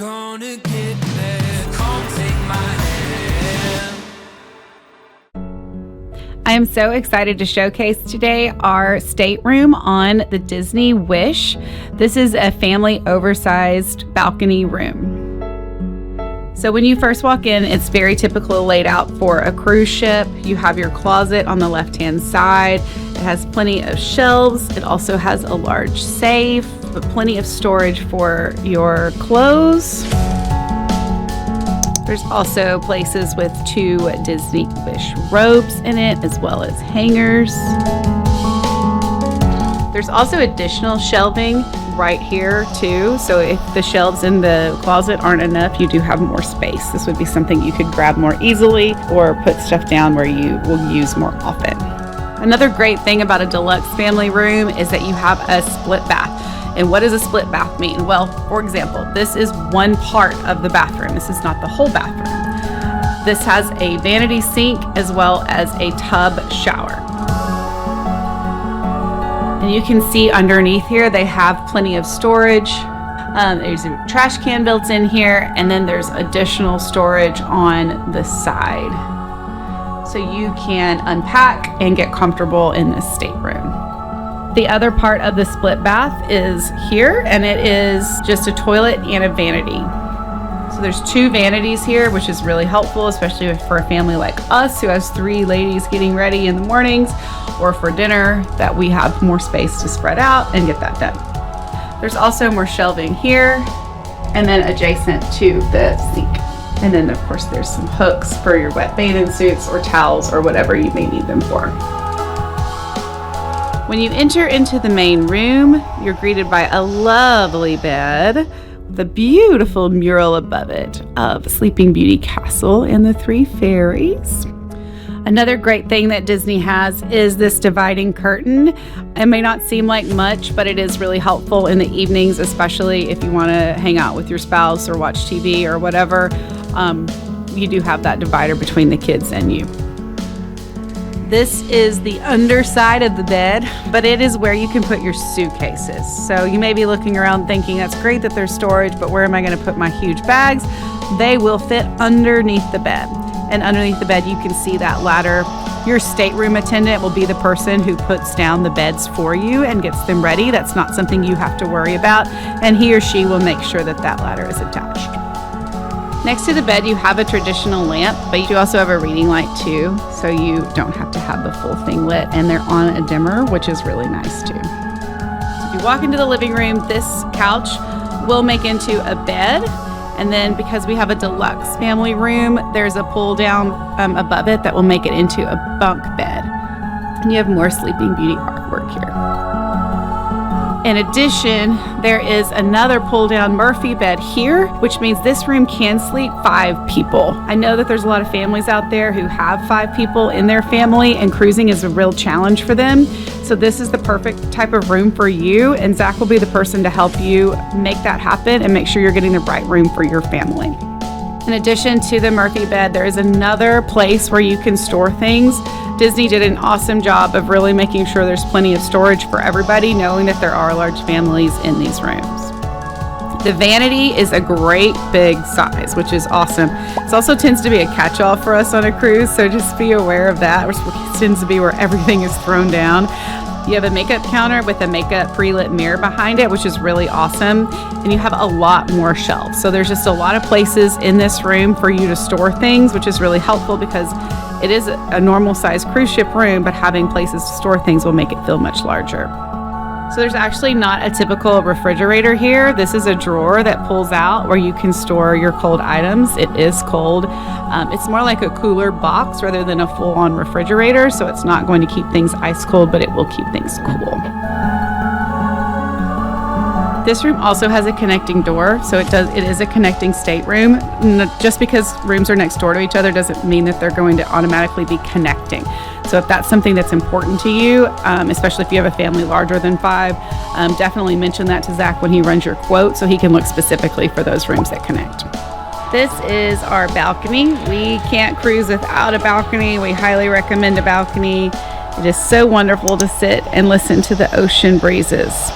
gonna get there. Come take my hand. I am so excited to showcase today our stateroom on the Disney Wish. This is a family oversized balcony room. So when you first walk in, it's very typical laid out for a cruise ship. You have your closet on the left-hand side. It has plenty of shelves. It also has a large safe, but plenty of storage for your clothes. There's also places with 2 Disney Wish robes in it, as well as hangers. There's also additional shelving right here too. So if the shelves in the closet aren't enough, you do have more space. This would be something you could grab more easily or put stuff down where you will use more often. Another great thing about a deluxe family room is that you have a split bath. And what does a split bath mean? Well, for example, this is one part of the bathroom. This is not the whole bathroom. This has a vanity sink as well as a tub shower. And you can see underneath here, they have plenty of storage. There's a trash can built in here, and then there's additional storage on the side. So you can unpack and get comfortable in this stateroom. The other part of the split bath is here, and it is just a toilet and a vanity. So there's 2 vanities here, which is really helpful, especially for a family like us who has 3 ladies getting ready in the mornings or for dinner, that we have more space to spread out and get that done. There's also more shelving here and then adjacent to the sink. And then of course there's some hooks for your wet bathing suits or towels or whatever you may need them for. When you enter into the main room, you're greeted by a lovely bed with a beautiful mural above it of Sleeping Beauty Castle and the 3 fairies. Another great thing that Disney has is this dividing curtain. It may not seem like much, but it is really helpful in the evenings, especially if you want to hang out with your spouse or watch TV or whatever. You do have that divider between the kids and you. This is the underside of the bed, but it is where you can put your suitcases. So you may be looking around thinking, that's great that there's storage, but where am I going to put my huge bags? They will fit underneath the bed. And underneath the bed, you can see that ladder. Your stateroom attendant will be the person who puts down the beds for you and gets them ready. That's not something you have to worry about. And he or she will make sure that that ladder is attached. Next to the bed, you have a traditional lamp, but you also have a reading light too, so you don't have to have the full thing lit, and they're on a dimmer, which is really nice too. So if you walk into the living room, this couch will make into a bed, and then because we have a deluxe family room, there's a pull down above it that will make it into a bunk bed. And you have more Sleeping Beauty artwork here. In addition, there is another pull-down Murphy bed here, which means this room can sleep 5 people. I know that there's a lot of families out there who have 5 people in their family, and cruising is a real challenge for them. So this is the perfect type of room for you, and Zach will be the person to help you make that happen and make sure you're getting the right room for your family. In addition to the Murphy bed, there is another place where you can store things. Disney did an awesome job of really making sure there's plenty of storage for everybody, knowing that there are large families in these rooms. The vanity is a great big size, which is awesome. It also tends to be a catch-all for us on a cruise, so just be aware of that. It tends to be where everything is thrown down. You have a makeup counter with a makeup pre-lit mirror behind it, which is really awesome. And you have a lot more shelves. So there's just a lot of places in this room for you to store things, which is really helpful because it is a normal size cruise ship room, but having places to store things will make it feel much larger. So there's actually not a typical refrigerator here. This is a drawer that pulls out where you can store your cold items. It is cold. It's more like a cooler box rather than a full-on refrigerator, so it's not going to keep things ice cold, but it will keep things cool. This room also has a connecting door, so it is a connecting stateroom. Just because rooms are next door to each other doesn't mean that they're going to automatically be connecting. So if that's something that's important to you, especially if you have a family larger than 5, definitely mention that to Zach when he runs your quote so he can look specifically for those rooms that connect. This is our balcony. We can't cruise without a balcony. We highly recommend a balcony. It is so wonderful to sit and listen to the ocean breezes.